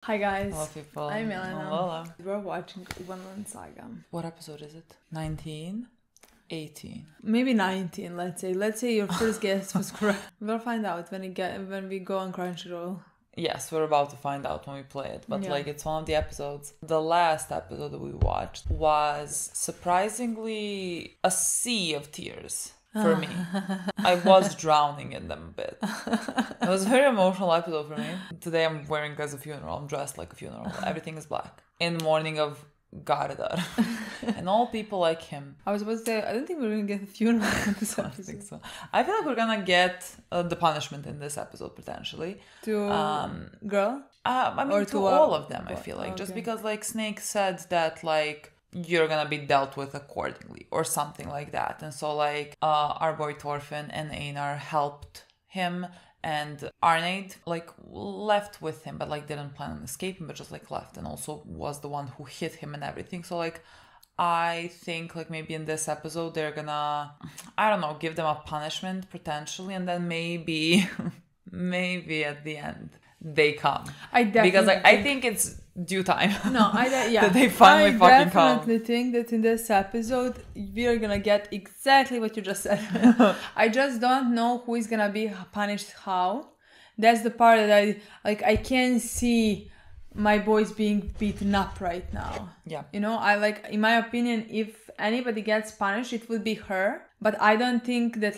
Hi guys. Hello people. I'm Milena. Lola. We're watching Vinland Saga. What episode is it? 19? 18? Maybe 19, let's say. Let's say your first guess was correct. We'll find out when we go on Crunchyroll. Yes, we're about to find out when we play it. But Yeah. it's one of the episodes. The last episode that we watched was surprisingly a sea of tears. For me. I was drowning in them a bit. It was a very emotional episode for me. Today I'm wearing as a funeral. I'm dressed like a funeral. Everything is black. In the morning of Gardar. And all people like him. I was about to say, I don't think we're going to get a funeral in this I don't episode. think so. I feel like we're gonna get the punishment in this episode potentially. To girl? I mean, Or to to all of them, I feel like. okay. Just because, Snake said that, you're gonna be dealt with accordingly or something like that. And so, our boy Thorfinn and Einar helped him, and Arneid, left with him, but, didn't plan on escaping, but just, left, and also was the one who hit him and everything. So, I think, maybe in this episode, they're gonna, I don't know, give them a punishment, potentially, and then maybe at the end, they come. I definitely Because, I think it's due time. No, yeah. that they finally fucking come. I definitely think that in this episode, we are gonna get exactly what you just said. I just don't know who is gonna be punished how. That's the part that I can't see my boys being beaten up right now. Yeah. You know, in my opinion, if anybody gets punished, it would be her. But I don't think that,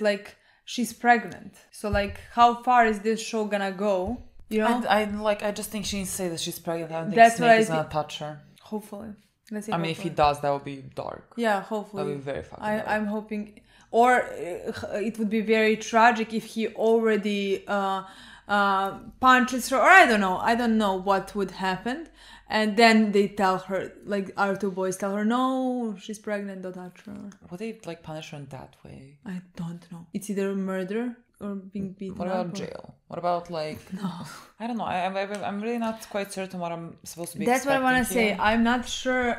she's pregnant. So, how far is this show gonna go? You know? I just think she needs to say that she's pregnant. I don't think That's what Snake I is gonna touch her. Hopefully. Let's say I mean, if he hopefully. does, that would be dark. Yeah, hopefully. That would be very fucking dark. I'm hoping, or it would be very tragic if he already punches her, or I don't know what would happen, and then they tell her, our two boys tell her, no, she's pregnant, don't touch her. Would they punish her in that way? I don't know. It's either murder or being beaten What up. about jail? What about No. I don't know. I'm really not quite certain what I'm supposed to be. That's what I want to say. here. I'm not sure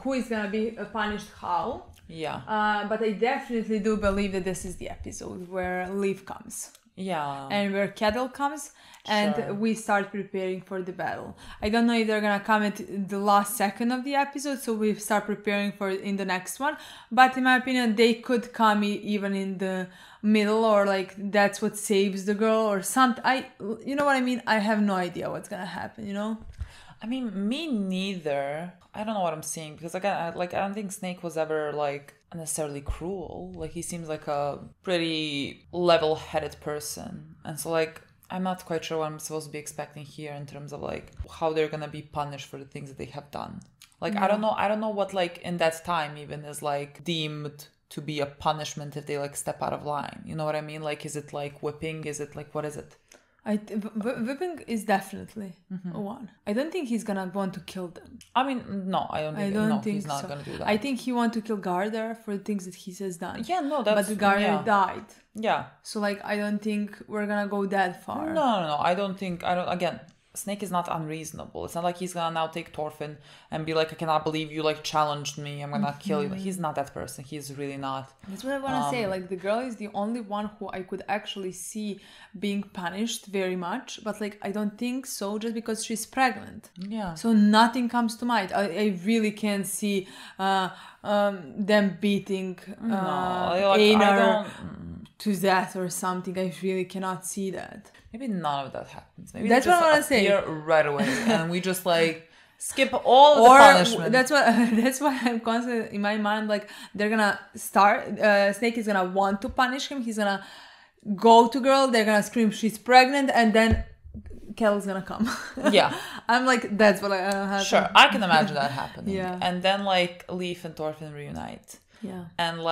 who is gonna be punished how. Yeah. But I definitely do believe that this is the episode where Leaf comes. Yeah. And where Kettle comes, and Sure. we start preparing for the battle. I don't know if they're gonna come at the last second of the episode, so we start preparing for in the next one. But in my opinion, they could come even in the middle, or that's what saves the girl or something. You know what I mean? I have no idea what's gonna happen. You know? I mean, me neither. I don't know what I'm seeing because again, I don't think Snake was ever necessarily cruel. He seems like a pretty level-headed person, and so I'm not quite sure what I'm supposed to be expecting here in terms of how they're gonna be punished for the things that they have done. I don't know what in that time even is deemed to be a punishment if they step out of line. You know what I mean? Is it whipping? Is it what is it? Whipping is definitely one. I don't think he's gonna want to kill them. I mean, no, I don't think he's not so. gonna do that. I think he wants to kill Gardar for the things that he has done. Yeah, no, that's... But Gardar died. Yeah. So I don't think we're gonna go that far. No. Again, Snake is not unreasonable. It's not he's gonna now take Thorfinn and be I cannot believe you challenged me, I'm gonna kill you. He's not that person. He's really not. That's what I want to say. The girl is the only one who I could actually see being punished very much, but I don't think so, just because she's pregnant. Yeah. So nothing comes to mind. I really can't see them beating Einar to death or something. I really cannot see that. Maybe none of that happens. Maybe That's they just what I wanna say. appear right away, and we just skip all the punishment. That's why I'm constantly in my mind they're gonna start. Snake is gonna want to punish him. He's gonna go to girl. They're gonna scream she's pregnant, and then Kettle's gonna come. Yeah. I'm that's what I have. Sure, I can imagine that happening. Yeah. And then Leaf and Thorfinn reunite. Yeah. And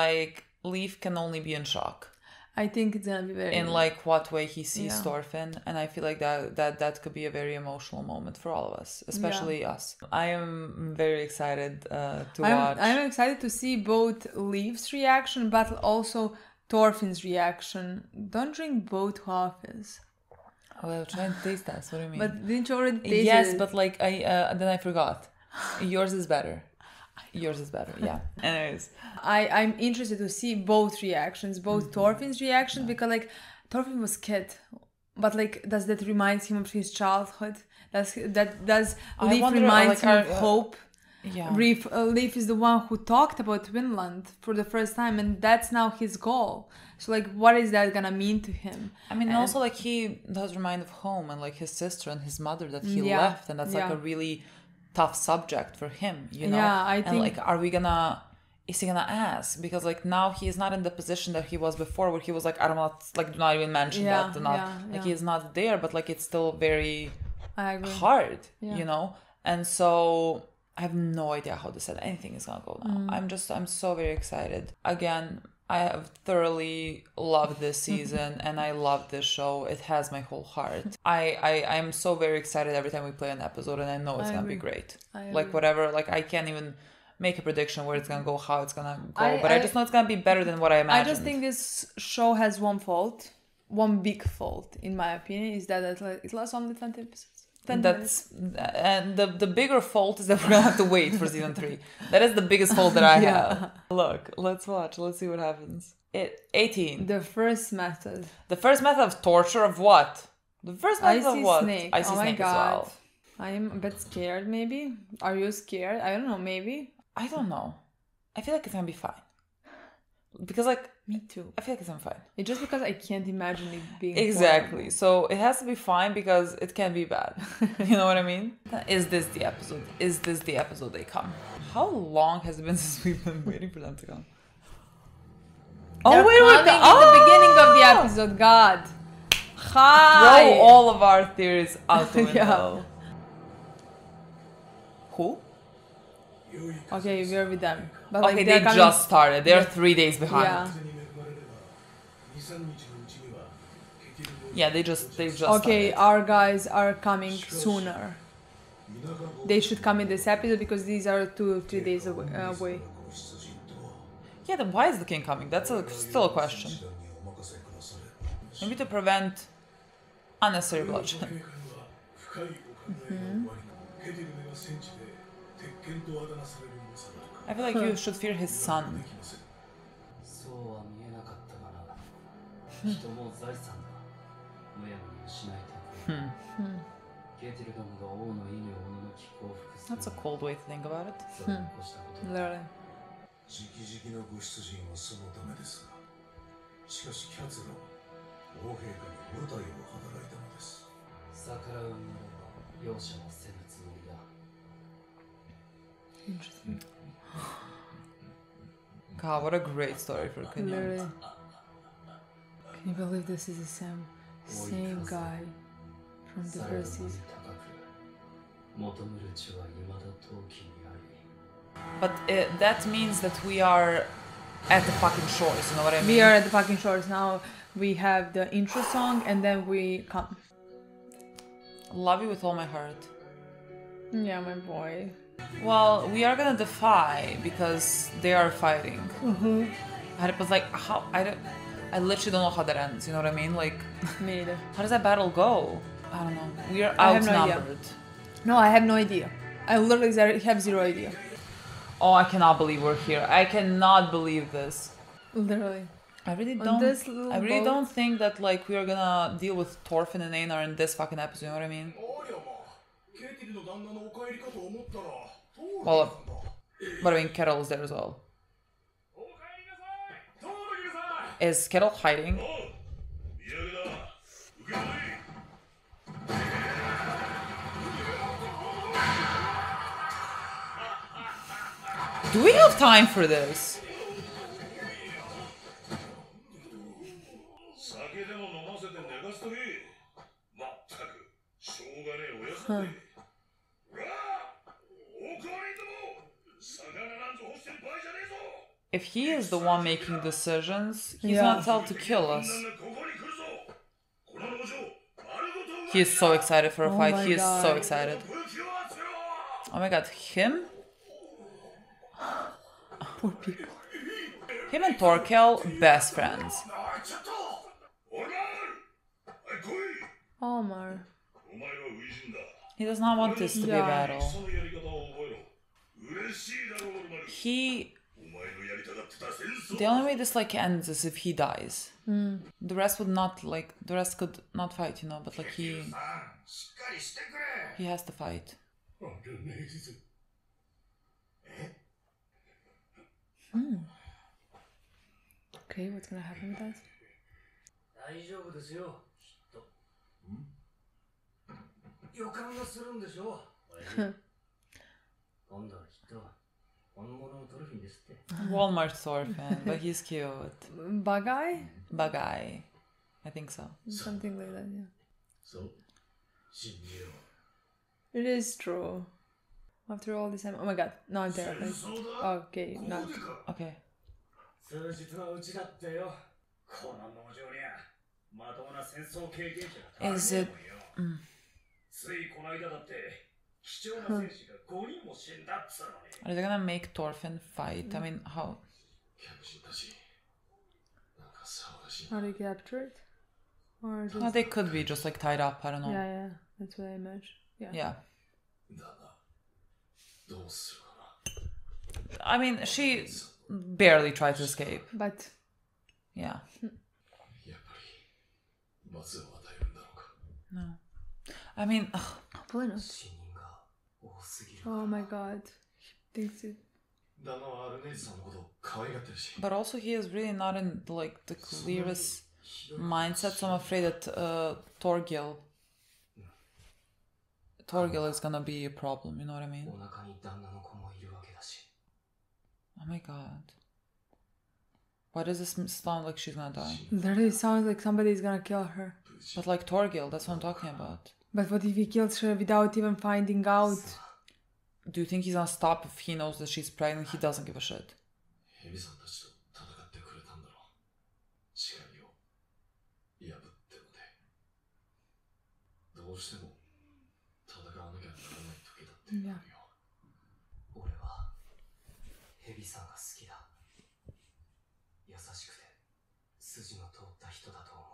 Leaf can only be in shock. I think it's gonna be very... In what way he sees Thorfinn, and I feel that could be a very emotional moment for all of us, especially us. I am very excited to watch. I'm excited to see both Leaf's reaction, but also Thorfinn's reaction. Don't drink both coffees. Well, try and taste test. What do you mean? But didn't you already taste it? Yes, but then I forgot. Yours is better. Yours is better, yeah. Anyways. I'm interested to see both reactions, both Thorfinn's reaction, because Thorfinn was kid, but does that remind him of his childhood? That does I Leaf wonder, reminds like, me of hope. Yeah. Leaf is the one who talked about Vinland for the first time, and that's now his goal. So like, what is that gonna mean to him? I mean, also like he does remind of home and like his sister and his mother that he left, and that's like a really tough subject for him, you know. Yeah, I think. And like, is he gonna ask? Because like now he is not in the position that he was before, where he was like, I don't know, like do not even mention that, do not like he is not there, but like it's still very hard, you know. And so I have no idea how anything is gonna go now. I'm so very excited. Again, I have thoroughly loved this season and I love this show. It has my whole heart. I'm so very excited every time we play an episode, and I know it's gonna be great. Like whatever, like I can't even make a prediction where it's gonna go, how it's gonna go, but I just know it's gonna be better than what I imagined. I just think this show has one big fault, in my opinion, is that it lasts only 20 episodes. And the bigger fault is that we're gonna have to wait for season 3. That is the biggest fault that I have. Look, let's watch. Let's see what happens. 18. The first method. The first method of torture of what? The first method of what? Snake. I see snake as well. I am a bit scared. Maybe. Are you scared? I don't know. Maybe. I don't know. I feel like it's gonna be fine. Because like me too. I feel like it's gonna be fine. It's just because I can't imagine it being exactly. horrible. So it has to be fine because it can be bad. You know what I mean? Is this the episode? Is this the episode they come? How long has it been since we've been waiting for them to come? They're coming in the beginning of the episode. God. Hi. Throw all of our theories out the window. Who? Okay, we're with them. But okay, they just started. They're 3 days behind. Yeah. Yeah, they just okay, started. Our guys are coming sooner. They should come in this episode because these are 2 or 3 days away. Yeah, then why is the king coming? That's still a question. Maybe to prevent unnecessary bloodshed. I feel like you should fear his son. That's a cold way to think about it. Literally. Interesting. God, what a great story for Kenya. Literally. Can you believe this is the same guy from the first season? But that means that we are at the fucking shores, you know what I mean? We are at the fucking shores now. We have the intro song and then we come. Love you with all my heart. Yeah, my boy. Well, we are gonna defy because they are fighting. Mm-hmm. And it was like, how? I literally don't know how that ends, you know what I mean? Like, me neither. How does that battle go? I don't know. We are outnumbered. No, I have no idea. I literally have zero idea. Oh, I cannot believe we're here. I cannot believe this. Literally. I really don't think that like we are gonna deal with Thorfinn and Einar in this fucking episode, you know what I mean? Well, but I mean Kettle is there as well. Is Kettle hiding? Do we have time for this? Huh. If he is the one making decisions, he's not told to kill us. He is so excited for a fight. He is so excited. Oh my god, him? Poor people. Him and Torkel, best friends. Omar. He does not want this to be a battle. The only way this like ends is if he dies. The rest would not like. The rest could not fight, you know. But like he. He has to fight. Okay, what's gonna happen with that? 大丈夫ですよ、きっと。予感がするんでしょう。今度はきっと本物のトロフィーですって。Walmart Thorfinn, but he's cute. Bug-eye? Bug-eye. I think so. Something like that, yeah. So, It is true. After all this time, oh my god, no, I'm terrified. Okay, not. Okay. 数日のうちだってよ。この農場にゃまともな戦争経験者が Is it? ついこの間だって貴重な戦士が5人も死んだっつうのに。 Are they gonna make Thorfinn fight? I mean, how? How do you capture it? Or just... Oh, they could be just like tied up. I don't know. Yeah, yeah, that's what I imagine. Yeah. I mean, she barely tried to escape. But yeah. No. I mean, probably not. Oh my god. He thinks it. But also he is really not in like the clearest mindset, so I'm afraid that Torgil is gonna be a problem, you know what I mean? Oh my god. Why does this sound like she's gonna die? Literally sounds like somebody's gonna kill her. But like Torgil, that's what I'm talking about. But what if he kills her without even finding out? Do you think he's gonna stop if he knows that she's pregnant? He doesn't give a shit. Yeah. 俺はヘビさんが好きだ。優しくて筋の通った人だと思う。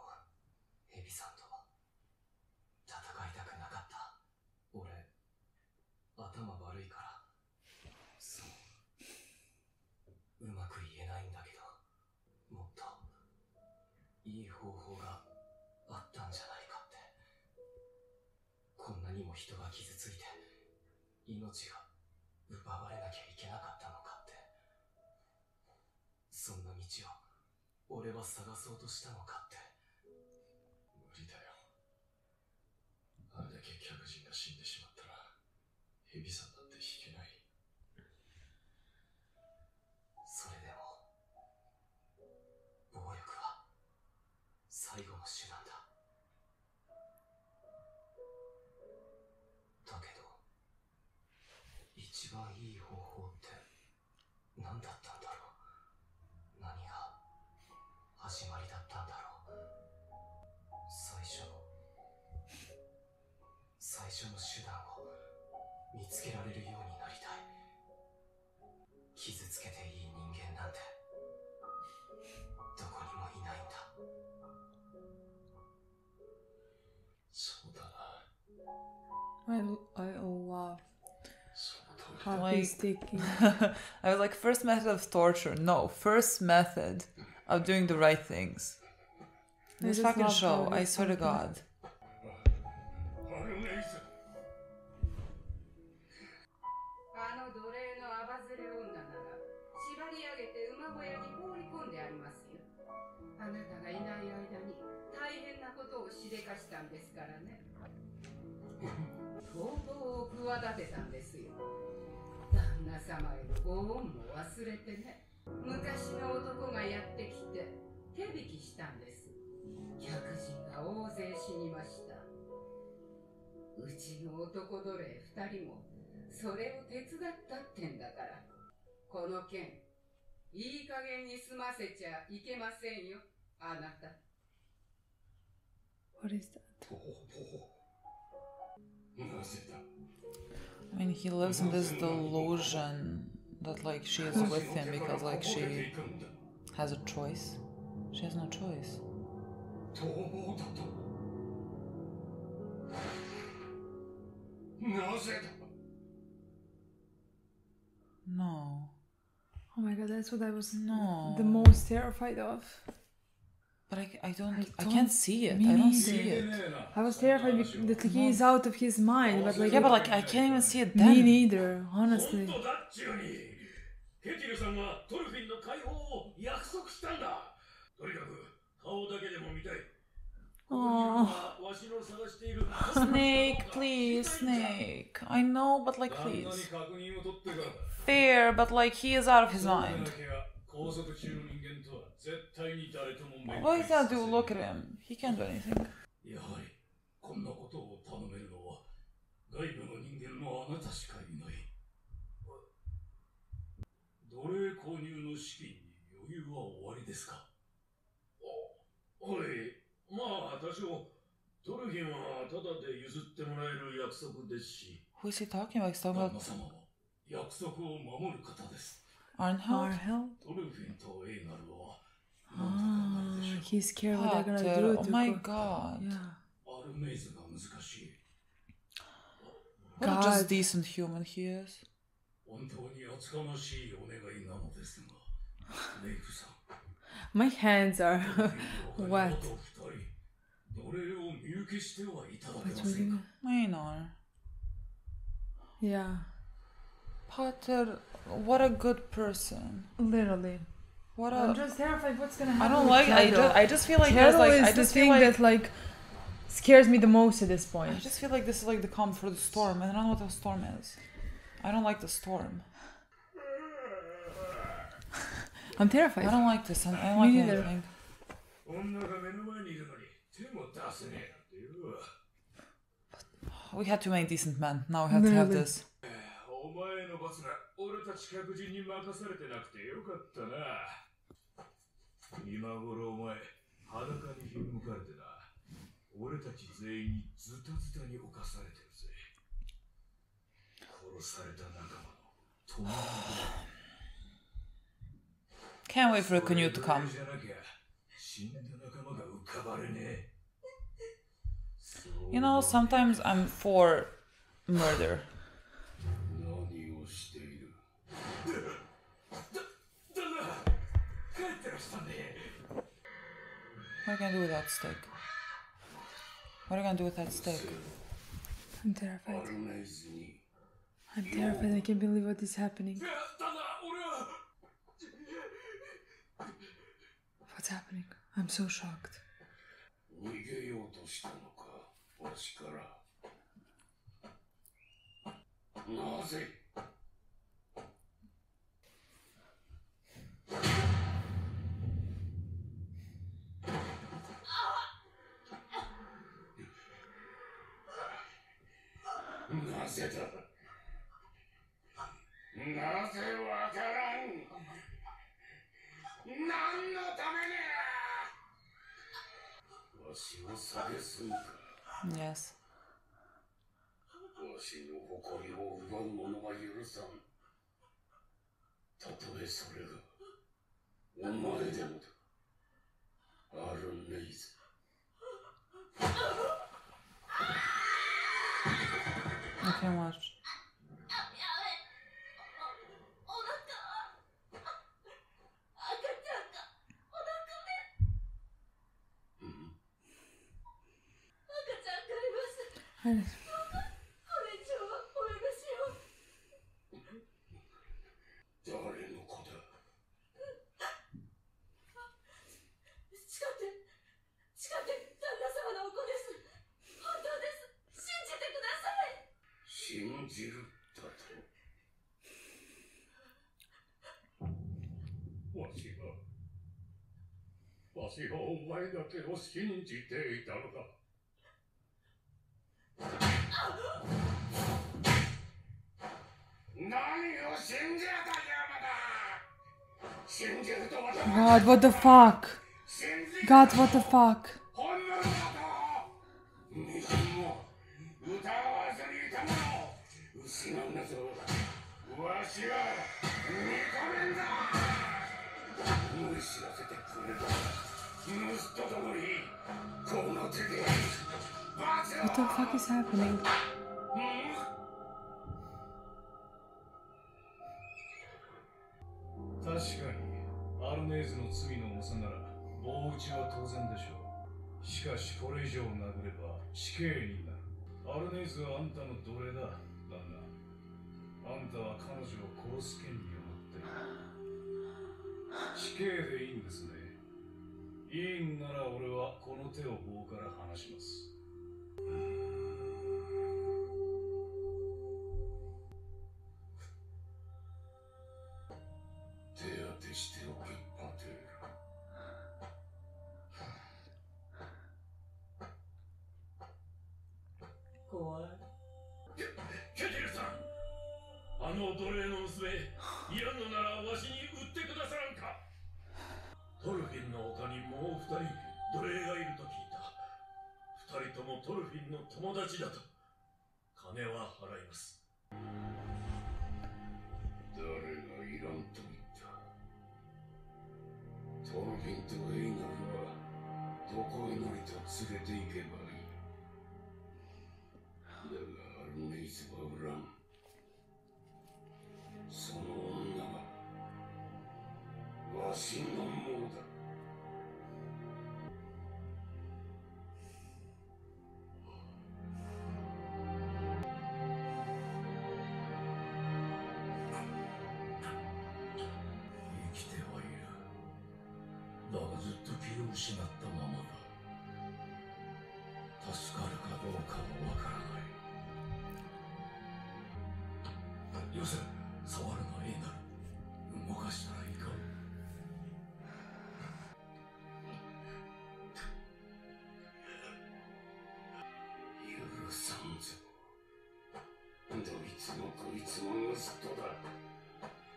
ヘビさんと戦いたくなかった。俺頭悪いからそううまく言えないんだけど、もっといい方法があったんじゃないかって。こんなにも人が傷ついて命が奪われなきゃいけなかったのかって。そんな道を俺は探そうとしたのかって。無理だよ。あれだけ客人が死んでしまったらヘビさんだって引けない。それでも暴力は最後の手段だ。だけど一番いい方法って何だったんだろう。何が始まりだったんだろう。最初の手段を見つけられるようになりたい。傷つけていい人間なんてどこにもいないんだ。そうだな。I love how Like, he's taking. I was like, first method of torture. No, first method of doing the right things. This just fucking love show, how I it's swear to something. God. あの奴隷のアバズレ女なら縛り上げて馬小屋に放り込んでありますよ。あなたがいない間に大変なことをしでかしたんですからね。逃亡を企てたんですよ。旦那様へのご恩も忘れてね。昔の男がやってきて手引きしたんです。客人が大勢死にました。うちの男奴隷2人もそれを手伝ったってんだから、この件いい加減に済ませちゃいけませんよ、あなた。 What is that? I mean, he lives in this delusion that like she is with him because like she has a choice. She has no choice. No. Oh my god, that's what I was No. the most terrified of. But I can't see it. Me I don't neither. see it. I was terrified that he is out of his mind, but like Yeah, but like I can't even see it me then. neither, honestly. 本当だっちゅうにケティルさんはトルフィンの解放を約束したんだ。とにかく顔だけでも見たい。 Oh, Snake, please, Snake. I know, but like, please. Fair, but like, he is out of his mind. What does that do? Look at him. He can't do anything. やはりこんなことを頼めるのは外部の人間のあなたしかいない。奴隷購入の資金に余裕は終わりですか？おい、まあ多少トルフィンはただで譲ってもらえる約束ですし。 Who is he talking about? He's talking 旦 about 那様は約束を守る方です。 Arnheld? Arnheld? トルフィンとエイナルは Ah, he's scared what they're gonna Pater, do oh to my Ko- god. Yeah. アルメイズが難しい。 What a God. just decent human he is. 本当に厚かましいお願いなのですが、レイクさん。 My hands are あ wet. と二人、奴隷を身請けしてはいただけ What ま do せん you か？ Maynard. Yeah, Pater, what a good person. literally. What I'm a... just terrified what's gonna happen. I don't with like... Kendall. I just feel like there's Kendall like... is I the just feel thing like... that like scares me the most at this I point. just feel like this is like the calm for the storm. I don't know what the storm is. I don't like the storm. I'm terrified. I don't like this. I don't Me like neither. anything. 女が目の前にいるのに手も出せねえなんて言うわ。 We had too many decent men. Now we have to have Literally. this. お前の罰が俺たち客人に任されてなくてよかったな。今頃お前裸にひんむかれてな。俺たち全員にズタズタに侵されてるぜ。殺された仲間の友達だ。 Can't wait for a canoe to come. じゃなきゃ死んだ仲間が浮かばれねえ。 You know, sometimes I'm for murder. 何をしている？だな、帰ってらしたね。 What are you gonna do with that steak? What are you gonna do with that steak? I'm terrified. アルメイズに。 I'm terrified. I can't believe what is happening. だな、俺は。 What's happening? I'm so shocked. 逃げようとしたのか、わしから。なぜ？なぜだ？なぜわからん？何のために？わしを蔑むか。 Yes. わしの誇りを奪う者は許さん。たとえそれがお前でもだ。アルメイズ。 I can't watch. I- 誰の子だ？誓って旦那様のお子です。本当です。信じてください。信じるだと。わしがお前だけを信じていたのだ。何を信じたようだ。信じるとは God, what the fuck? God, what the fuck? 本物だと。みんも歌わずにいたもの失うんだぞ。わしは認めんだ。知らせてくれた。息子と共にこの手で罰を。 What the fuck is happening? 確かにアルネーズの罪の重さなら棒打ちは当然でしょう。しかしこれ以上殴れば死刑になる。アルネイズはあんたの奴隷だ。旦那。あんたは彼女を殺す権利を持っている。死刑でいいんですね。いいんなら俺はこの手を棒から離します。手当てしておけ、パテール。怖い。ケテルさん、あの奴隷の娘、いらんのならわしに売ってくださらんか。トルフィンの他にもう二人奴隷がいると聞いた。二人ともトルフィンの友達だと。金は払います。誰がいらんと言った。トルフィンとエイナフはどこへなりと連れて行けばいい。だがアルネイズはおらん。その女はわしのものだ。生きてはいる。だがずっと気を失ったままだ。助かるかどうかもわからない。よせ、触るがいいな。動かしたらいかん。許さんぞ。どいつもこいつも盗人だ。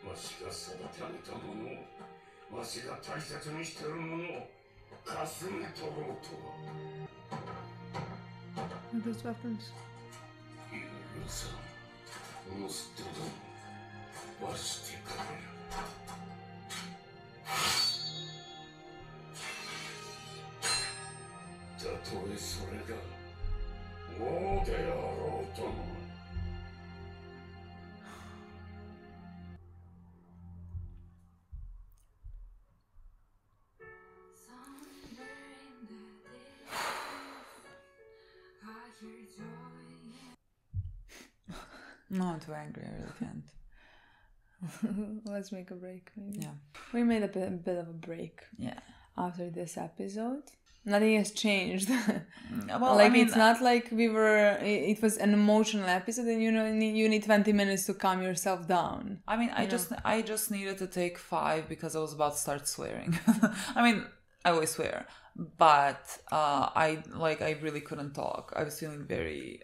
わしが育て上げたものを、わしが大切にしてるものをかすめ取ろうとは。Those weapons. 許さん。盗人ども、罰してくれる。たとえそれが王であろうとも。No, I'm too angry. I really can't. Let's make a break, maybe. Yeah. We made a bit of a break Yeah. after this episode. Nothing has changed. Well, like, I mean, it's not like we were... It was an emotional episode and you need 20 minutes to calm yourself down. I mean, I just needed to take 5 because I was about to start swearing. I mean, I always swear, but I really couldn't talk. I was feeling very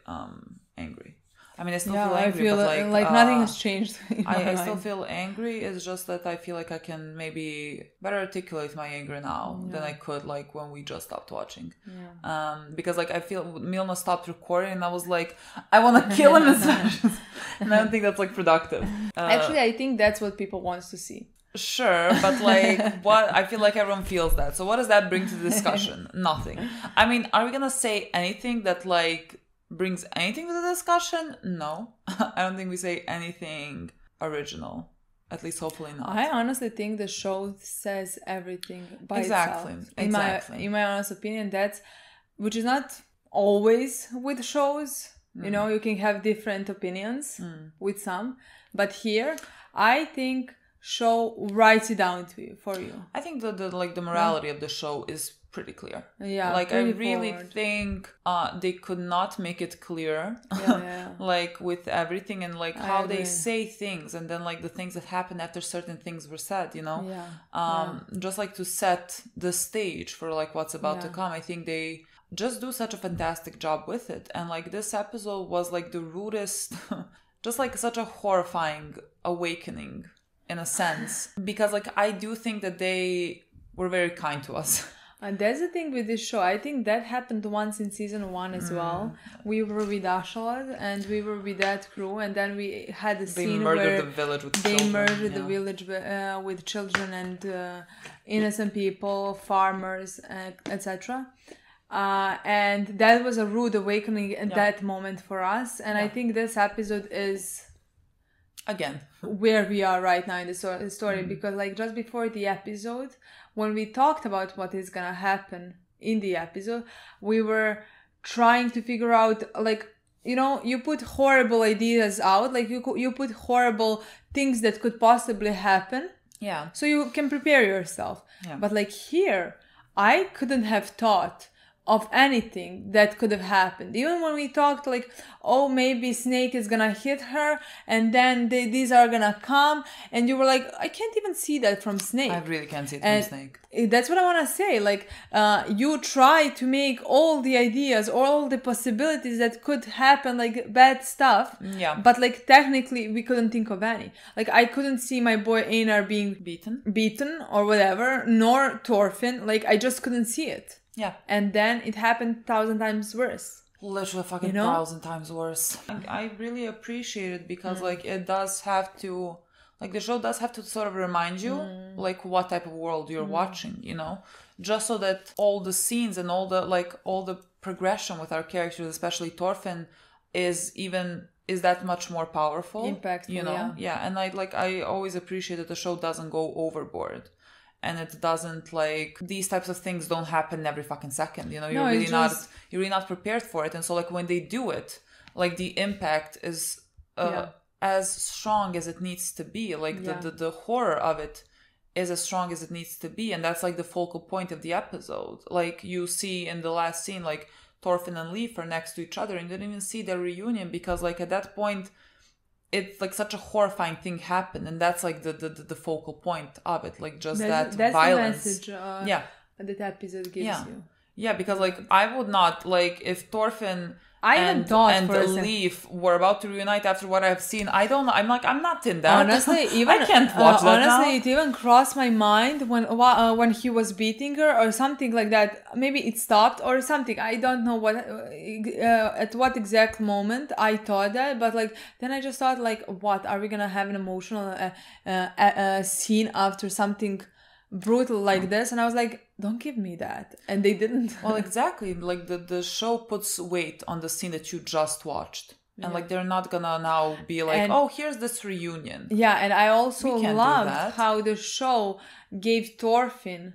angry. I mean, I still feel angry, I feel but like nothing has changed. I still feel angry. It's just that I feel like I can maybe better articulate my anger now than I could like when we just stopped watching. Yeah. Because like I feel Milena stopped recording and I was like, I want to kill him in sessions. And I don't think that's like productive. Actually, I think that's what people want to see. Sure, but like what I feel like everyone feels that. So what does that bring to the discussion? Nothing. I mean, are we gonna say anything that like brings anything to the discussion? No. I don't think we say anything original. At least hopefully not. I honestly think the show says everything by Exactly. itself. Exactly. In my honest opinion, that's... Which is not always with shows. You know, you can have different opinions with some. But here, I think show writes it down to you, for you. I think the morality of the show is pretty clear. Yeah, like I really forward. think they could not make it clear Yeah. like with everything and like how they agree. say things and then like the things that happen after certain things were said, you know. Just like to set the stage for like what's about to come. I think they just do such a fantastic job with it, and like this episode was like the rudest just like such a horrifying awakening in a sense, because like I do think that they were very kind to us. And that's the thing with this show. I think that happened once in season 1 as well. We were with Ashalad and we were with that crew, and then we had a scene where the village with they children. murdered the village with children and innocent people, farmers, etc. And that was a rude awakening at that moment for us. And I think this episode is Again. where we are right now in the story, because like just before the episode, when we talked about what is gonna happen in the episode, we were trying to figure out, like, you know, you put horrible ideas out, like you put horrible things that could possibly happen, Yeah. so you can prepare yourself. Yeah. But like here, I couldn't have thought of anything that could have happened. Even when we talked like, oh, maybe Snake is gonna hit her and then these are gonna come, and you were like, I can't even see that from Snake. I really can't see it And from Snake. that's what I want to say. Like, you try to make all the ideas, all the possibilities that could happen, like bad stuff. Yeah. But like technically, we couldn't think of any. Like, I couldn't see my boy Einar being Beaten. or whatever, nor Thorfinn. Like, I just couldn't see it. Yeah. And then it happened 1,000 times worse. Literally fucking You know? 1,000 times worse. I really appreciate it because like it does have to, like the show does have to sort of remind you like what type of world you're watching, you know, just so that all the scenes and all the progression with our characters, especially Thorfinn, is that much more powerful, Impactful, you know. yeah. And I always appreciate that the show doesn't go overboard. And it doesn't, like, these types of things don't happen every fucking second, you know. You're really not prepared for it. And so like when they do it, like the impact is as strong as it needs to be. Like the horror of it is as strong as it needs to be, and that's like the focal point of the episode. Like you see in the last scene, like Thorfinn and Leif are next to each other, and you didn't even see their reunion because like at that point it's like such a horrifying thing happened, and that's like the focal point of it, like just that's violence. The message that episode gives you. Yeah, because like I would not, like, if Thorfinn and Leif were about to reunite after what I've seen, I'm not in that. Honestly, even I can't watch that now. Honestly, it even crossed my mind when he was beating her or something like that. Maybe it stopped or something. I don't know what at what exact moment I thought that, but like then I just thought like, what are we gonna have an emotional scene after something brutal like this? And I was like, don't give me that. And they didn't. Well, exactly. Like the show puts weight on the scene that you just watched. And like they're not gonna now be like, oh, here's this reunion. Yeah, and I also loved how the show gave Thorfinn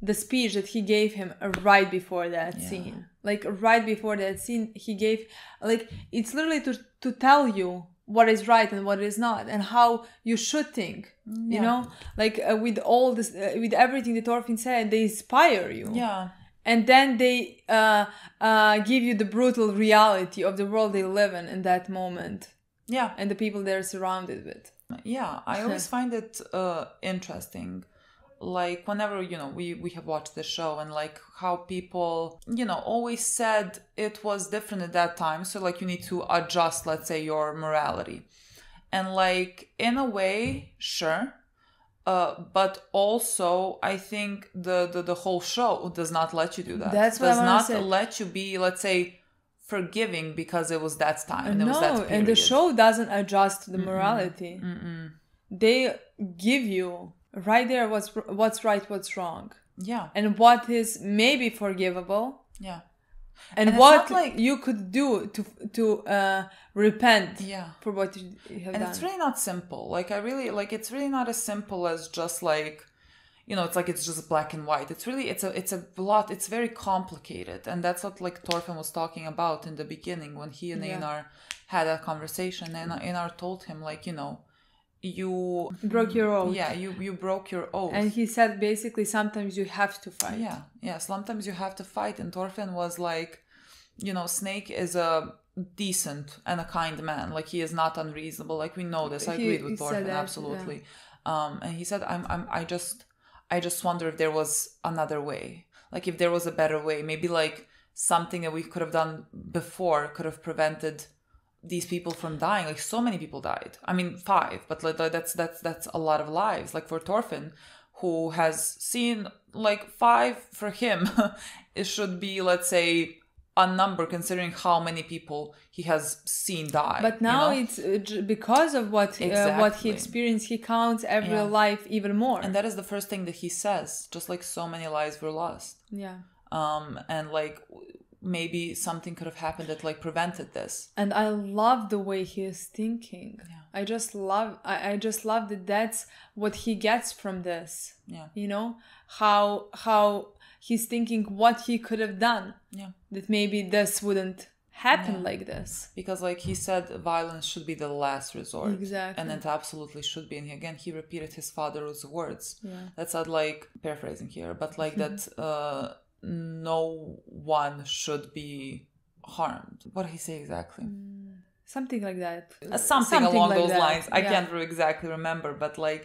the speech that he gave him right before that scene. Like right before that scene, he gave, like, it's literally to tell you what is right and what is not, and how you should think. You know, like with all this, with everything that Thorfinn said, they inspire you. Yeah. And then they give you the brutal reality of the world they live in that moment. Yeah. And the people they're surrounded with. Yeah, I always find it interesting. Like whenever, you know, we have watched the show, and like how people, you know, always said it was different at that time. So like you need to adjust, let's say, your morality. And like in a way, sure. But also I think the whole show does not let you do that. That's what does I not say. let you be, let's say, forgiving because it was that time and it was that period. And the show doesn't adjust the morality. They give you right there what's right, what's wrong. Yeah. And what is maybe forgivable. Yeah. And what you could do to repent for what you have done. And it's really not simple. Like I really like, it's really not as simple as just like, you know, it's like it's just black and white. It's really it's a lot. It's very complicated, and that's what like Thorfinn was talking about in the beginning when he and Einar had that conversation. And Einar told him, like, you know, you broke your oath. Yeah, you broke your oath. And he said basically sometimes you have to fight. Yeah, sometimes you have to fight. And Thorfinn was like, you know, Snake is a decent and a kind man. Like he is not unreasonable. Like we know this. I agreed with Thorfinn, absolutely. Yeah. And he said, I just wonder if there was another way. Like if there was a better way, maybe like something that we could have done before could have prevented these people from dying. Like so many people died. I mean 5, but like that's a lot of lives. Like for Thorfinn, who has seen like 5 for him, it should be, let's say, a number considering how many people he has seen die. But now you know? It's because of what he experienced, he counts every life even more. And that is the first thing that he says. Just like so many lives were lost. Yeah. And like maybe something could have happened that like prevented this. And I love the way he is thinking. Yeah. I just love that that's what he gets from this. Yeah. You know, how he's thinking what he could have done. Yeah. That maybe this wouldn't happen like this. Because like he said, violence should be the last resort. Exactly. And it absolutely should be. And again, he repeated his father's words. Yeah. That's not like, paraphrasing here, but like that no one should be harmed. What did he say exactly? Something like that. Something along like those that. lines. I Yeah. can't exactly remember, but like...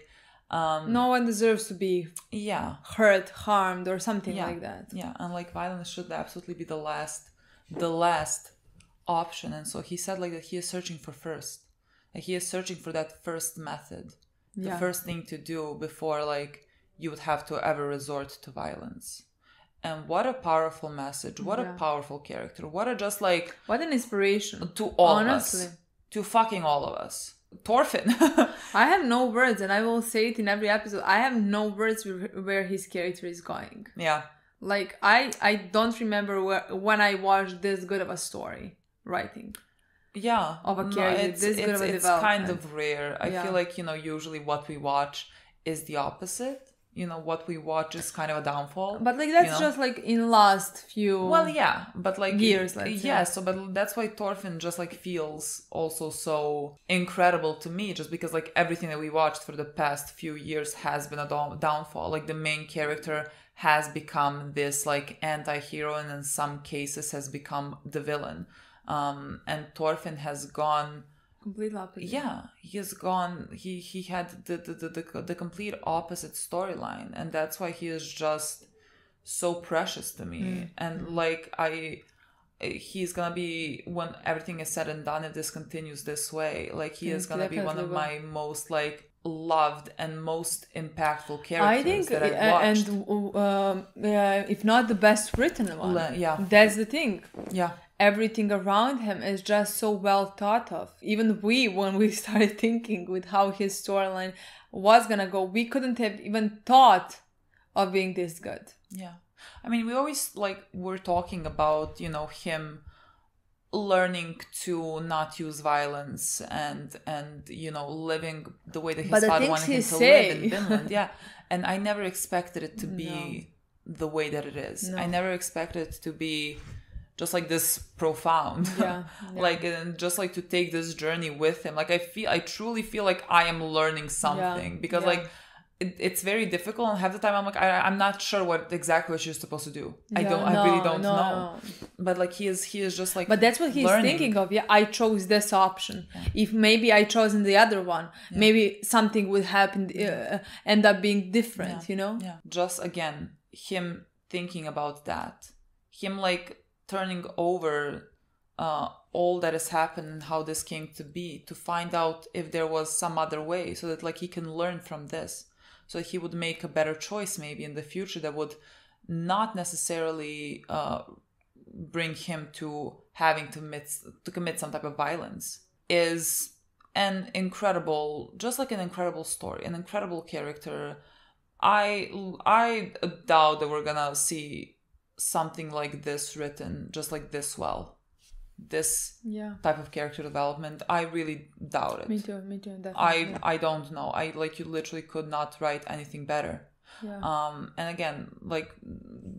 no one deserves to be hurt, harmed, or something like that. Yeah, and like violence should absolutely be the last option. And so he said like that he is searching for first. Like he is searching for that first method. The first thing to do before like you would have to ever resort to violence. And what a powerful message. What a powerful character. What a just like... What an inspiration. To all Honestly. of us. To fucking all of us. Thorfinn. I have no words, and I will say it in every episode. I have no words where his character is going. Yeah. Like, I don't remember when I watched this good of a story writing. Yeah. Of a character, this good of a it's development. kind of rare. I feel like, you know, usually what we watch is the opposite. You know, what we watch is kind of a downfall. But like that's just like in last few but like years, let's say. So but that's why Thorfinn just like feels also so incredible to me, just because like everything that we watched for the past few years has been a downfall. Like the main character has become this like anti-hero, and in some cases has become the villain. And Thorfinn has gone complete opposite. Yeah, he has gone. He had the complete opposite storyline, and that's why he is just so precious to me. And like he's gonna be, when everything is said and done, if this continues this way, like he is gonna be one of my most like loved and most impactful characters I think, that I've watched. and if not the best written one. That's the thing. Yeah. Everything around him is just so well thought of. Even when we started thinking with how his storyline was gonna go, we couldn't have even thought of being this good. Yeah. I mean, we always like, we're talking about, you know, him learning to not use violence and you know, living the way that his father wanted him to live in Vinland. Yeah. And I never expected it to be the way that it is. I never expected it to be just like this profound. Like, and just like to take this journey with him. Like I truly feel like I am learning something, because like it's very difficult, and half the time I'm like I'm not sure what you're supposed to do. I really don't know. But like he is just like, but that's what he's learning. thinking of. I chose this option. If maybe I chosen the other one, maybe something would happen, end up being different, you know. Just again, him thinking about that, him like turning over all that has happened and how this came to be, to find out if there was some other way, so that like he can learn from this, so that he would make a better choice maybe in the future that would not necessarily bring him to having to commit some type of violence, is an incredible story, an incredible character. I doubt that we're gonna see something like this written just like this well, this type of character development. I really doubt it. Me too definitely. I don't know. You literally could not write anything better. And again, like,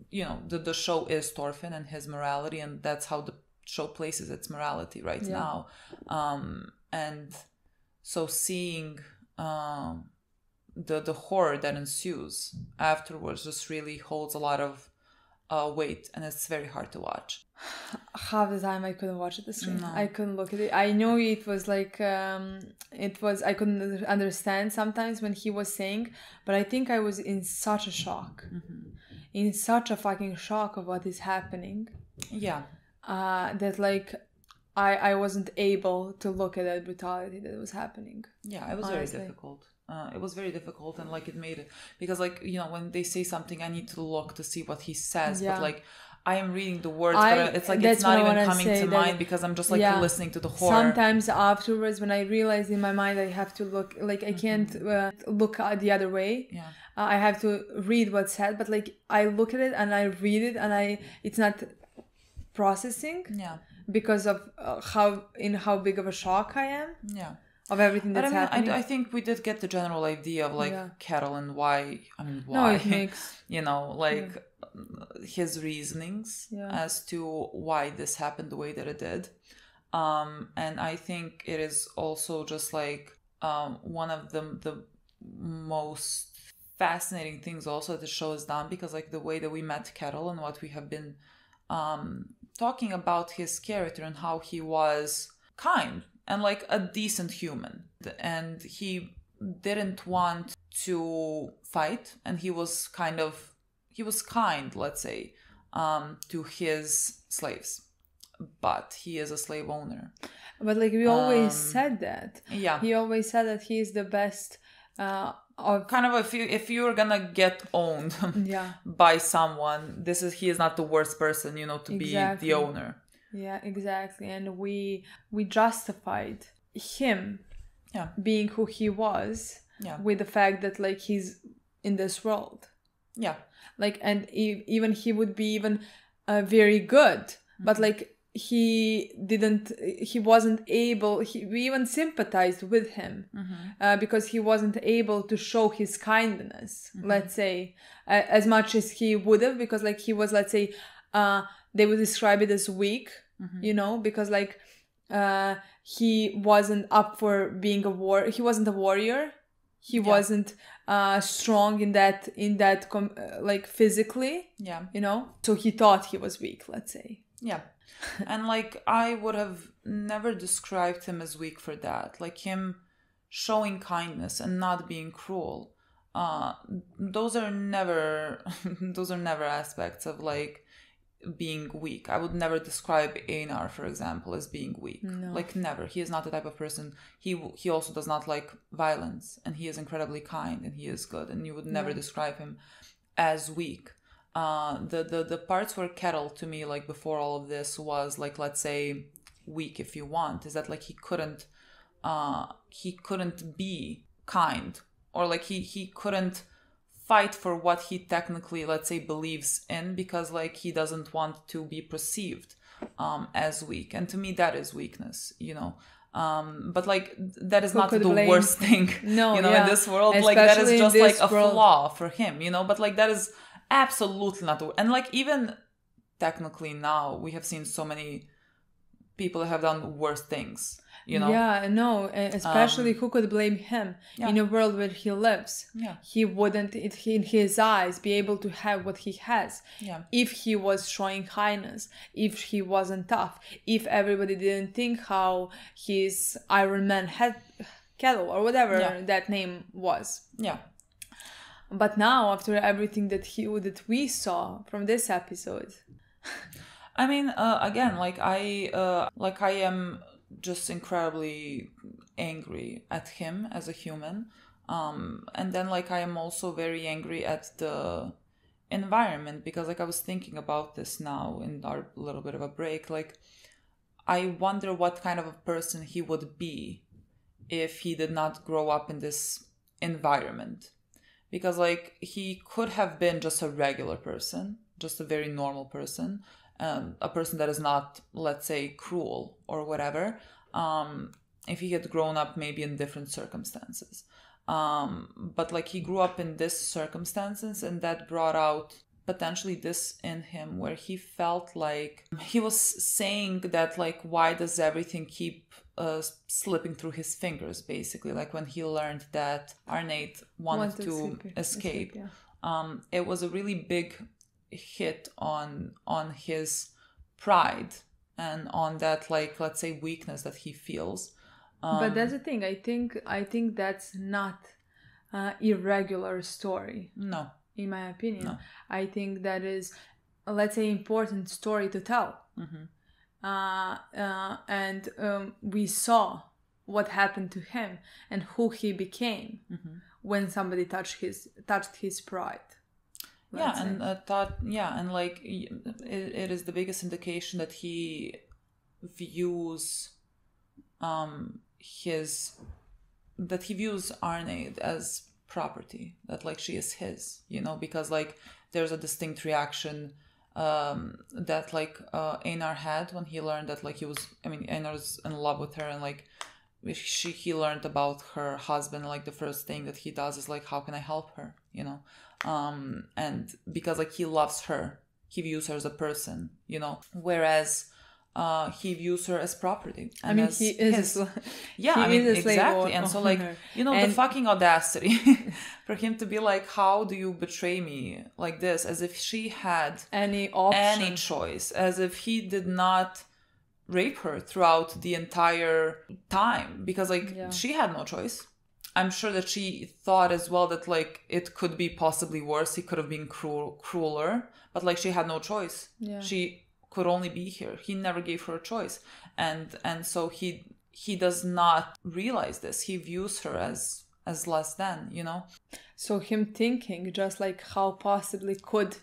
you know, the show is Thorfinn and his morality, and that's how the show places its morality right now. And so seeing the horror that ensues afterwards just really holds a lot of weight, and it's very hard to watch. Half the time I couldn't watch it the screen. No. I couldn't look at it. I know it was like I couldn't understand sometimes when he was saying, but I think I was in such a shock, in such a fucking shock of what is happening. That like I wasn't able to look at that brutality that was happening. It was honestly very difficult. It was very difficult, and like it made it, because like, you know, when they say something, I need to look to see what he says, but like I am reading the words, but it's like it's not even coming to mind, because I'm just like listening to the horror. Sometimes afterwards, when I realize in my mind I have to look, like I can't look the other way. I have to read what's said, but like I look at it and I read it, and it's not processing. Because of how big of a shock I am. of everything But that's I mean, happening. I think we did get the general idea of like Yeah. Kettle and why. I mean, No, why? it makes You know, like his reasonings Yeah. as to why this happened the way that it did. And I think it is also just like one of the most fascinating things also that the show has done, because like the way that we met Kettle and what we have been talking about his character and how he was kind and like a decent human, and he didn't want to fight, and he was kind, let's say, to his slaves, but he is a slave owner. But like we always said that. Yeah. He always said that he is the best of Kind of if you're gonna get owned yeah. by someone, he is not the worst person, you know, to Exactly. be the owner. Yeah, exactly. And we justified him Yeah. being who he was Yeah. with the fact that like he's in this world. Yeah. Like, and even he would be even very good, but like we even sympathized with him because he wasn't able to show his kindness, let's say, as much as he would have, because like he was, let's say, they would describe it as weak, you know, because like he wasn't up for being he wasn't a warrior. He wasn't strong in that like physically, Yeah. you know, so he thought he was weak, let's say. Yeah. And like I would have never described him as weak for that. Like him showing kindness and not being cruel. Those are never aspects of like being weak. I would never describe Einar, for example, as being weak. No. Like never. He is not the type of person. He also does not like violence, and he is incredibly kind and he is good, and you would never describe him as weak. The parts where Kettle, to me, like before all of this, was like, let's say, weak, if you want, is that like he couldn't be kind, or like he couldn't fight for what he technically, let's say, believes in, because like he doesn't want to be perceived as weak, and to me that is weakness, you know. But like that is not the worst thing, no, you know, in this world. Especially like that is just like a world. flaw for him, you know. But like that is absolutely not and like even technically now we have seen so many people that have done worse things, you know. Yeah, no, especially who could blame him in a world where he lives. He wouldn't in his eyes be able to have what he has if he was showing kindness, if he wasn't tough, if everybody didn't think how his Iron Man had Kettle or whatever that name was. But now, after everything that we saw from this episode, I mean, again, like I am just incredibly angry at him as a human, and then like I am also very angry at the environment, because like I was thinking about this now in our little bit of a break. Like, I wonder what kind of a person he would be if he did not grow up in this environment. Because like he could have been just a regular person, just a very normal person, a person that is not, let's say, cruel or whatever, if he had grown up maybe in different circumstances. But like he grew up in this circumstances, and that brought out potentially this in him, where he felt like he was saying that like, why does everything keep slipping through his fingers, basically. Like when he learned that Arnate wanted to escape. It was a really big hit on his pride and on that, like, let's say, weakness that he feels. But that's the thing. I think that's not irregular story. No. In my opinion. No. I think that is, let's say, important story to tell. And we saw what happened to him and who he became when somebody touched his pride. And like it is the biggest indication that he views Arnade as property, that like she is his, you know, because like there's a distinct reaction that like Einar had when he learned that like Einar's in love with her, and like he learned about her husband. Like the first thing that he does is like, how can I help her, you know? And because like he loves her, he views her as a person, you know, whereas he views her as property. And I mean, as he is his. a Yeah, he I mean, is a slave exactly. And so like, owner. you know, And- the fucking audacity for him to be like, how do you betray me like this? As if she had any option. any choice, as if he did not rape her throughout the entire time, because like Yeah. she had no choice. I'm sure that she thought as well that like it could be possibly worse. He could have been crueler, but like she had no choice. Yeah. She could only be here. He never gave her a choice, and so he does not realize this. He views her as less than, you know. So him thinking just like, how possibly could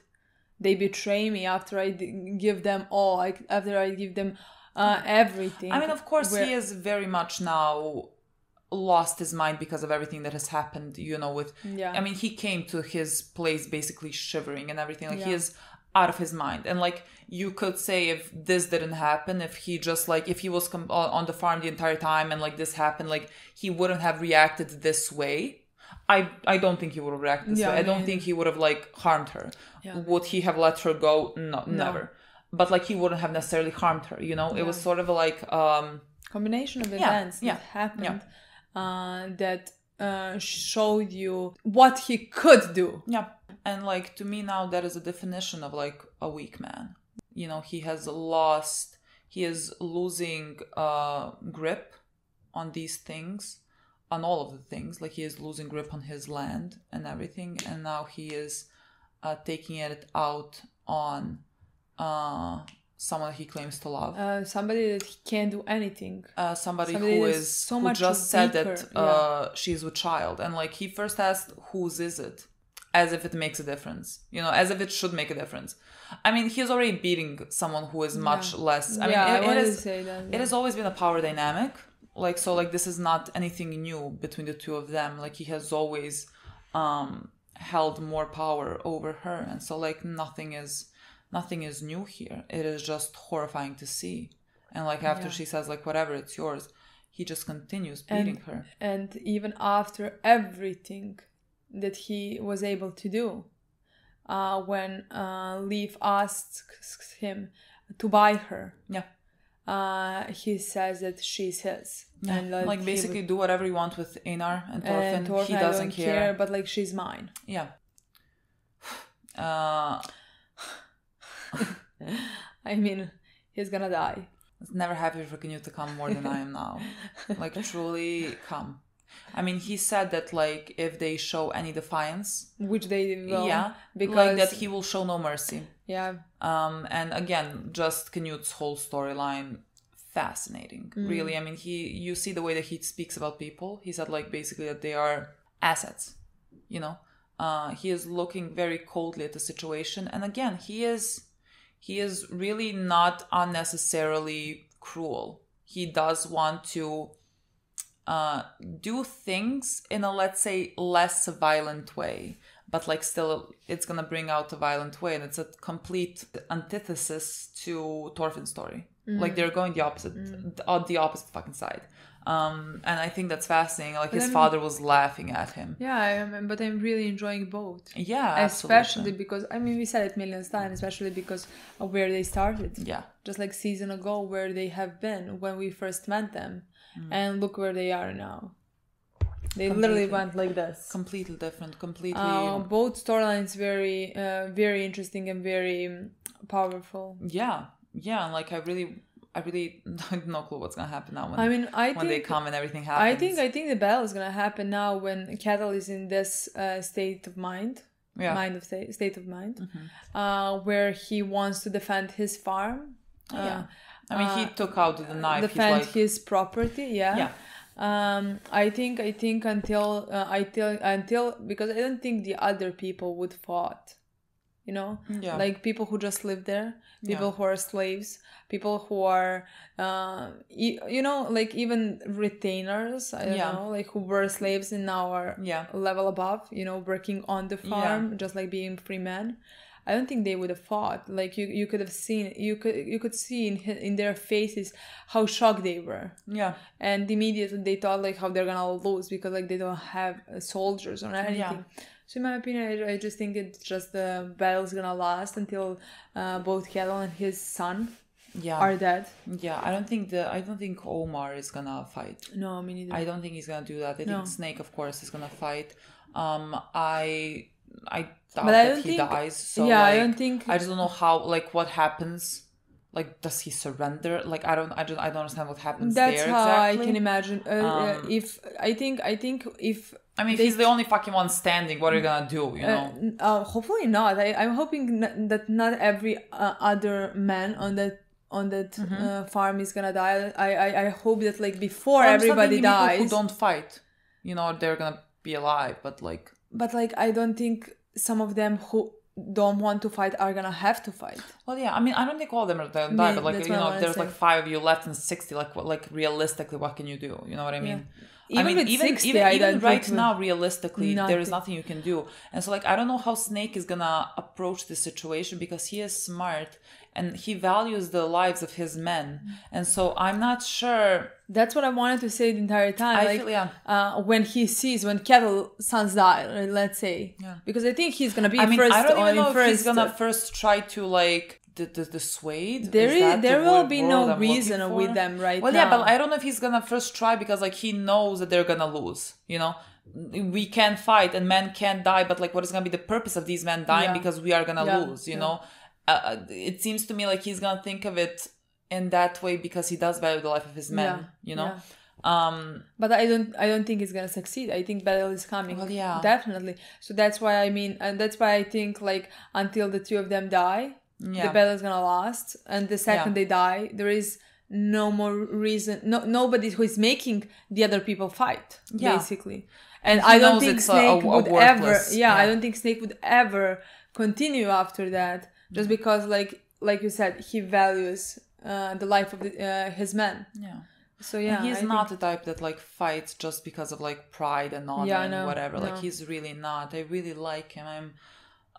they betray me after I give them all, like after I give them everything. I mean, of course, Where- he is very much now lost his mind because of everything that has happened, you know, with Yeah. I mean, he came to his place basically shivering and everything. Like he Yeah. is out of his mind. And like you could say, if this didn't happen, if he just like if he was on the farm the entire time and like this happened, like he wouldn't have reacted this way. I don't think he would have reacted this Yeah, way. I don't I mean- think he would have like harmed her. Yeah. Would he have let her go? No, never. But like he wouldn't have necessarily harmed her, you know. It was sort of like combination of Yeah, events yeah, that happened that showed you what he could do. yeah. And like to me now, that is a definition of like a weak man. You know, he is losing grip on these things, on all of the things. Like he is losing grip on his land and everything, and now he is taking it out on someone he claims to love. Somebody that he can't do anything. Somebody somebody who that's is so who much just said weaker, that she's with child, and like he first asked whose is it, as if it makes a difference, you know, as if it should make a difference. I mean, he's already beating someone who is much less. I mean, I wanted it to is. say that. It has always been a power dynamic. Like so, like this is not anything new between the two of them. Like he has always held more power over her, and so like nothing is new here. It is just horrifying to see. And like after she says like whatever, it's yours, he just continues beating her. And even after everything that he was able to do, when Leaf asks him to buy her, he says that she's his. Yeah. And like basically do whatever you want with Einar and Thorfinn. and Thorfinn, He I doesn't don't care. but like she's mine. Yeah. I mean, he's gonna die. I was never happy for Canute to come more than I am now. Like truly come. I mean, he said that like if they show any defiance, Which they will. yeah, Because like that he will show no mercy. yeah. And again, just Canute's whole storyline, fascinating. Really, I mean, you see the way that he speaks about people. He said like basically that they are assets. You know, he is looking very coldly at the situation, and again, he is really not unnecessarily cruel. He does want to do things in a, let's say, less violent way, but like still it's gonna bring out a violent way, and it's a complete antithesis to Thorfinn's story. Like they're going the opposite fucking side. And I think that's fascinating. Like his father was laughing at him. Yeah, but I'm really enjoying both. Yeah, Especially absolutely. because, I mean, we said it millions of times, especially because of where they started. Yeah. Just like season ago, where they have been when we first met them. And look where they are now. They literally went like this. Completely different, completely... Both storylines very, very interesting and very powerful. Yeah, and like I really have no clue what's gonna happen now when, I mean, when they come and everything happens. I think the battle is gonna happen now when Kettle is in this state of mind. Yeah. State of mind, where he wants to defend his farm. Yeah. I mean, he took out the knife. Defend He's like, his property. Yeah. I think until because I don't think the other people would fought. You know, Yeah. like people who just live there, people who are slaves, people who are, you know, like even retainers. I don't know, like who were slaves and now are level above. You know, working on the farm, just like being free men. I don't think they would have fought. Like you could have seen, you could see in their faces how shocked they were. Yeah. And immediately they thought like how they're gonna lose because like they don't have soldiers or anything. Yeah. So in my opinion, I just think it's just the battle's gonna last until both Kettle and his son are dead. Yeah, I don't think Omar is gonna fight. No, me neither. I don't think he's gonna do that. I think Snake, of course, is gonna fight. I doubt that he dies. So yeah, like, I don't think. I just don't know how. Like, what happens? Like, does he surrender? Like, I don't understand what happens. That's there how exactly. I can imagine. If I mean, if he's the only fucking one standing, what are you gonna do? You know? Hopefully not. I'm hoping that not every other man on that farm is gonna die. I hope that like before everybody dies, people who don't fight, you know, they're gonna be alive. But like I don't think some of them who don't want to fight are gonna have to fight. Well, yeah, I mean, I don't think all of them are gonna die, but like, you know, if there's like 5 of you left and 60, like realistically, what can you do? You know what I mean? Yeah. Even right now, realistically, nothing. there is nothing you can do. And so, like, I don't know how Snake is gonna approach this situation because he is smart and he values the lives of his men. And so I'm not sure. That's what I wanted to say the entire time. When he sees, when Kettle's sons die, let's say. Yeah. Because I think he's gonna be first. I don't even know if he's gonna first first try to, like, dissuade. There will be no reason with them now. Yeah, but I don't know if he's gonna first try because like he knows that they're gonna lose, you know. We can't fight and men can't die, but like what is gonna be the purpose of these men dying because we are gonna lose, you know. It seems to me like he's gonna think of it in that way because he does value the life of his men, you know. But I don't think it's gonna succeed. I think battle is coming. Well, yeah, definitely. So that's why and that's why I think like until the two of them die, the battle is gonna last. And the second they die, there is no more reason. Nobody who is making the other people fight, basically. And I don't think Snake would ever. I don't think Snake would ever continue after that, just because, like you said, he values the life of his men. Yeah. So yeah, and he's not the type that like fights just because of like pride and honor and whatever. No. Like he's really not. I really like him.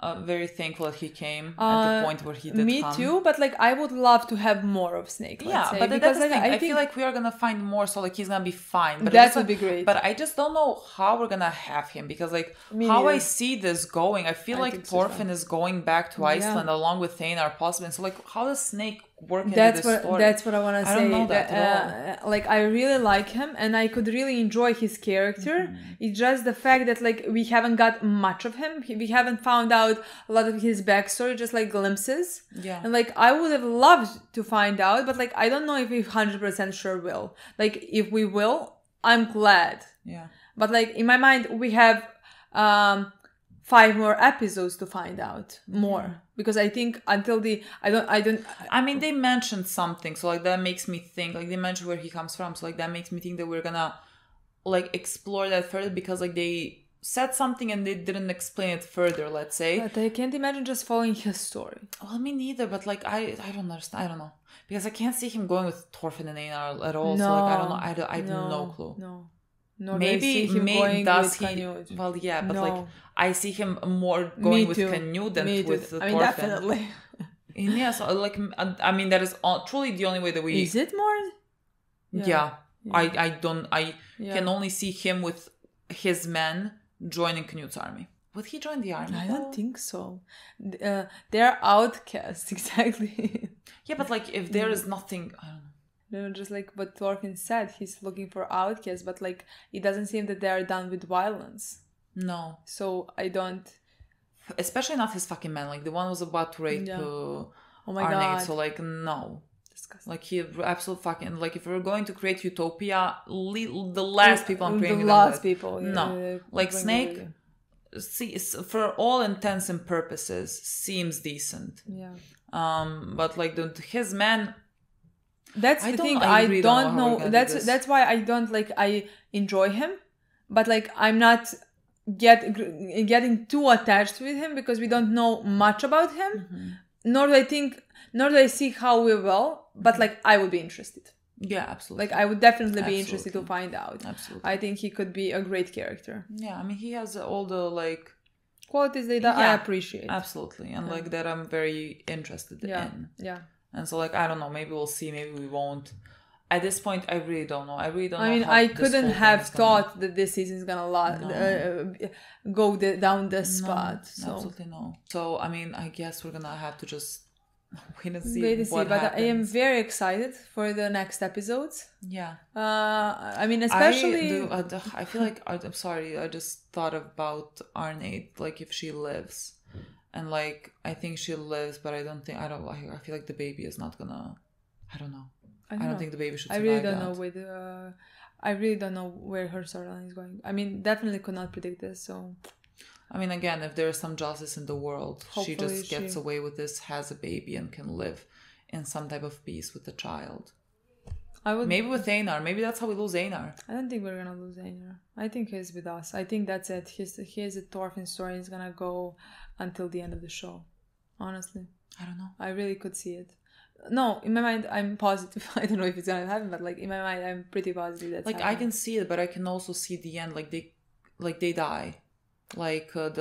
I'm very thankful that he came at the point where he did. Me too, but like I would love to have more of Snake. But because I feel like we are gonna find more, so like he's gonna be fine. But that would be great. But I just don't know how we're gonna have him because like I see this going. I feel like Thorfinn is going back to Iceland along with Einar possibly. So like, how does Snake work into this story? That's what I want to say. I don't know that at all. Like I really like him and I could really enjoy his character. It's just the fact that like we haven't got much of him. We haven't found out a lot of his backstory, just like glimpses. Yeah. And like I would have loved to find out, but like I don't know if we 100% sure will. Like if we will, I'm glad. Yeah. But like in my mind, we have 5 more episodes to find out more, because I think until I mean, they mentioned something, so like that makes me think, like they mentioned where he comes from, so like that makes me think that we're gonna like explore that further, because like they said something and they didn't explain it further, let's say. But I can't imagine just following his story. Well, me neither, but like I don't understand. I don't know, because I can't see him going with Thorfinn and Einar at all. So like I don't know. I have no clue. No, maybe does he? Canute. Well, yeah, but like I see him more going with Canute than with Thorfinn. I mean, definitely. Yeah, so like I mean that is truly the only way that we. Is it more? Yeah. I can only see him with his men joining Canute's army. Would he join the army? I don't think so. They're outcasts, exactly. Yeah, but like if there is nothing, I don't know. No, just like what Thorfinn said, he's looking for outcasts, but like it doesn't seem that they are done with violence. No. So I don't. Especially not his fucking man. Like the one was about to rape oh my Arne. God. So like no. Disgusting. Like he absolute fucking, like if we're going to create utopia, the last people I'm creating. The last people. No. Like Snake, see, for all intents and purposes, seems decent. Yeah. But like his man. That's the thing. I don't know. That's why I don't like. I enjoy him, but like I'm not getting too attached with him because we don't know much about him. Mm-hmm. Nor do I see how we will. But like I would be interested. Yeah, absolutely. Like I would definitely be interested to find out. Absolutely. I think he could be a great character. Yeah, I mean he has all the like qualities that I appreciate. Absolutely. And like that I'm very interested in. Yeah. And so like, I don't know, maybe we'll see, maybe we won't. At this point, I really don't know. I mean, how I this couldn't whole have thing is gonna... thought that this season is gonna go down this spot. So. Absolutely no. So, I mean, I guess we're gonna have to just wait and see But happens. I am very excited for the next episodes. Yeah. I mean, especially... I feel like... I'm sorry, I just thought about Arnate, like if she lives. And like, I think she lives, but I feel like the baby is not gonna... I don't know. I don't think the baby should survive. I really don't know I really don't know where her storyline is going. I mean, definitely could not predict this, so... I mean, again, if there's some justice in the world, Hopefully she just gets away with this, has a baby, and can live in some type of peace with the child. Maybe with Einar. Maybe that's how we lose Einar. I don't think we're gonna lose Einar. I think he's with us. I think that's it. His Thorfinn story is gonna go until the end of the show. Honestly. I don't know. I really could see it. No, in my mind, I'm positive. I don't know if it's gonna happen, but like in my mind, I'm pretty positive that's happening. I can see it, but I can also see the end. Like they die. Like Kettle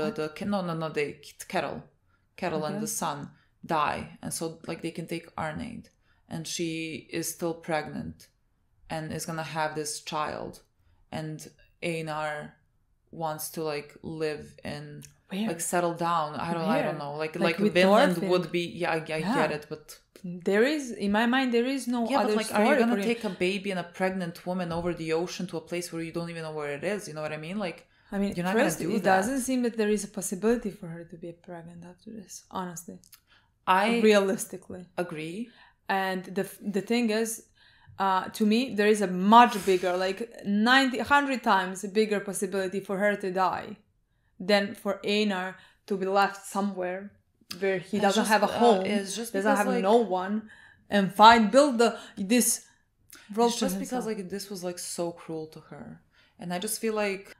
and the son die, and so like they can take Arnade, and she is still pregnant, and is gonna have this child, and Einar wants to like live in like settle down. I don't know. Like Vinland would be. Yeah, I get it, but there is in my mind there is no other but like, story. are you gonna take a baby and a pregnant woman over the ocean to a place where you don't even know where it is? You know what I mean? Like. I mean, you're not first, gonna do it that. doesn't seem that there is a possibility for her to be pregnant after this, honestly. I realistically agree. And the thing is, to me, there is a much bigger, like 100 times bigger possibility for her to die than for Einar to be left somewhere where he doesn't have a home, doesn't have no one, and build this. It's just because like this was like so cruel to her. And I just feel like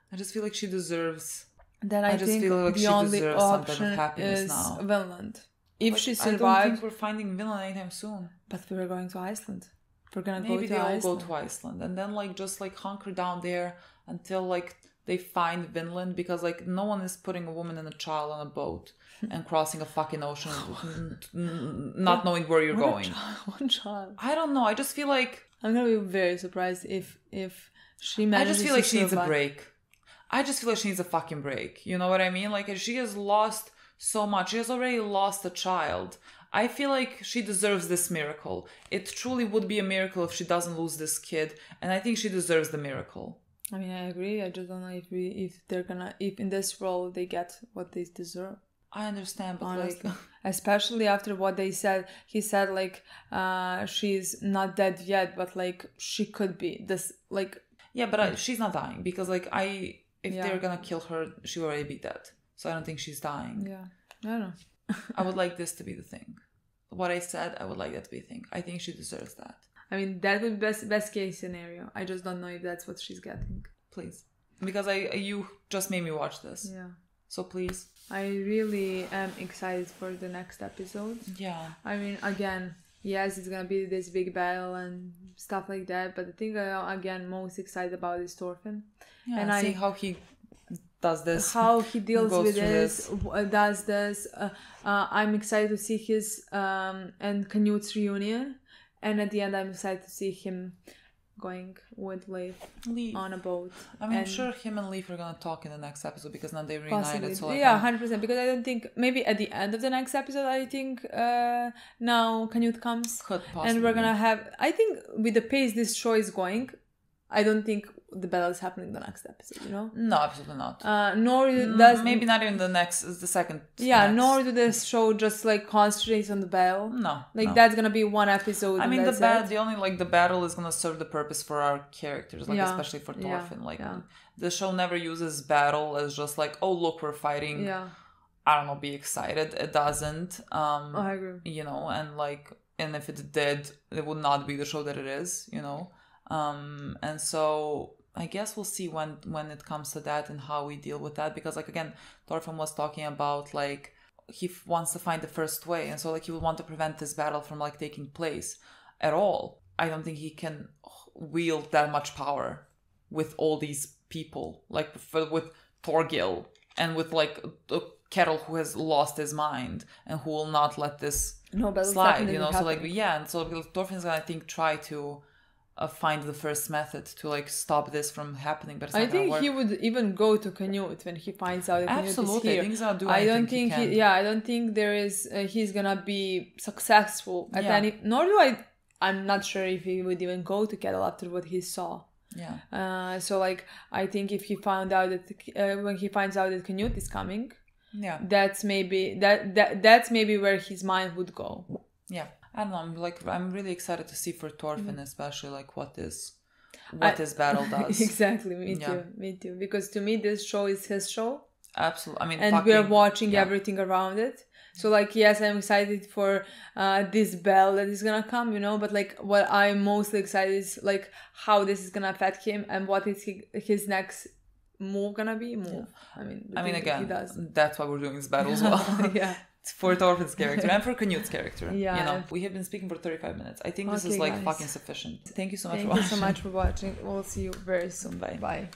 she deserves. Then I think the only option is Vinland. If she survives, I don't think we're finding Vinland anytime soon. But we're going to Iceland. We're gonna maybe go to Iceland. Maybe they all go to Iceland, and then like just like hunker down there until like they find Vinland, because like no one is putting a woman and a child on a boat and crossing a fucking ocean, not knowing where you're going. One child. I don't know. I just feel like I'm gonna be very surprised if. I just feel like she needs a break. I just feel like she needs a fucking break. You know what I mean? Like, she has lost so much. She has already lost a child. I feel like she deserves this miracle. It truly would be a miracle if she doesn't lose this kid. And I think she deserves the miracle. I mean, I agree. I just don't know if in this role they get what they deserve. I understand, but honestly, like... especially after what they said. He said, like, she's not dead yet, but, like, she could be. This, like... Yeah, but she's not dying, because like if they're gonna kill her, she will already be dead. So I don't think she's dying. Yeah, I don't know. I would like this to be the thing. What I said, I would like that to be the thing. I think she deserves that. I mean, that would be best case scenario. I just don't know if that's what she's getting. Please, because you just made me watch this. Yeah. So please. I really am excited for the next episode. Yeah. I mean, again. Yes, it's gonna be this big battle and stuff like that. But the thing I'm most excited about is Thorfinn. Yeah, and seeing how he does this, how he deals with this, does this. I'm excited to see his and Knut's reunion, and at the end, I'm excited to see him going with Leif on a boat. I mean, I'm sure him and Leif are gonna talk in the next episode, because now they reunited. So 100%. Because I don't think, maybe at the end of the next episode, I think now Canute comes, and we're gonna have. I think with the pace this show is going, I don't think the battle is happening in the next episode. You know? No, absolutely not. Nor does maybe not even the second. Yeah, next. Nor do the show just like concentrate on the battle. No, that's gonna be one episode. I mean, the battle is gonna serve the purpose for our characters, like especially for Thorfinn. The show never uses battle as just like, oh look, we're fighting. Yeah. I don't know, be excited. It doesn't. I agree. You know, and if it did, it would not be the show that it is. You know. And so I guess we'll see when it comes to that and how we deal with that, because like again, Thorfinn was talking about like he wants to find the first way, and so like he would want to prevent this battle from like taking place at all. I don't think he can wield that much power with all these people, like with Thorgil and with like Kettle, who has lost his mind and who will not let this slide, you know. So like, yeah, and so Thorfinn's gonna, I think, try to find the first method to like stop this from happening, but it's not I think work. he would even go to Canute when he finds out that Canute is Absolutely, here. I think he's gonna do I don't anything think he can. I don't think there is he's gonna be successful at Yeah. any. Nor do I'm not sure if he would even go to Kettle after what he saw. Yeah. So like, I think if he found out that when he finds out that Canute is coming, Yeah. that's maybe that's maybe where his mind would go. Yeah. I don't know. I'm really excited to see for Thorfinn, especially like what this battle does. Exactly, me too. Because to me, this show is his show. Absolutely. I mean, and we're watching everything around it. So like, yes, I'm excited for this bell that is gonna come, you know. But like, what I'm mostly excited is like how this is gonna affect him and what is his next move gonna be. I mean, again, he does. that's why we're doing this battle as well. Yeah. For Thorfinn's character and for Canute's character. Yeah. You know, we have been speaking for 35 minutes. I think this is like guys. fucking sufficient. Thank you so much Thank for you watching. so much for watching. We'll see you very soon. Bye. Bye.